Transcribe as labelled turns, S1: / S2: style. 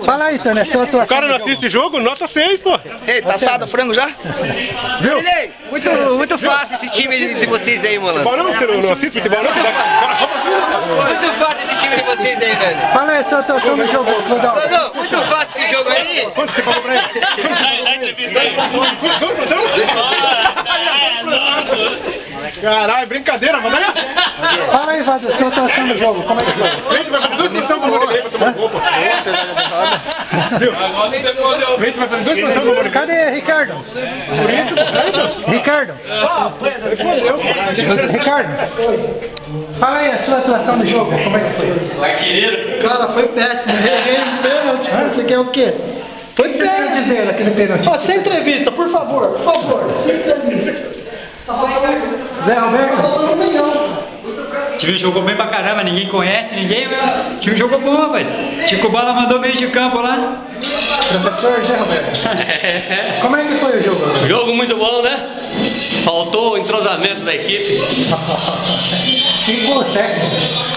S1: Fala aí, Tânia, sua atuação.
S2: O cara não assiste jogo? Nota 6, pô.
S3: Ei, tá assado o frango já?
S1: Viu?
S3: Ei, muito fácil esse time de vocês aí, mano.
S2: Futebol não? Você não assiste futebol não?
S3: Muito fácil esse time de vocês aí, velho.
S1: Fala aí, sua atuação no jogo, Clodão.
S3: Clodão, muito fácil esse jogo aí.
S2: Quanto você pagou pra ele? Caralho, brincadeira, manda aí.
S1: Fala aí, Vado, sua atuação no jogo, como é que foi?
S2: Vem, vai fazer 2 posições pra Mônica aí pra tomar roupa. Vem, vai fazer 2 posições pra Mônica.
S1: Cadê Ricardo?
S2: Por isso,
S1: Ricardo? Ricardo? Fala aí a sua atuação no jogo, como é que foi?
S4: Cara, foi péssimo. Errei um pênalti. Você quer o quê? Foi
S1: O que você quer
S4: péssimo.
S1: dizer daquele pênalti?
S4: Ó, sem entrevista, por favor. Por favor. Sem entrevista.
S1: Zé Roberto?
S4: Falando um milhão.
S5: O time jogou bem pra caramba, ninguém conhece, ninguém. O time jogou bom, rapaz. Chico Bola mandou meio de campo lá.
S1: Professor Zé Roberto? Como é que foi o jogo?
S6: Jogo muito bom, né? Faltou o entrosamento da equipe.
S1: Ficou técnico.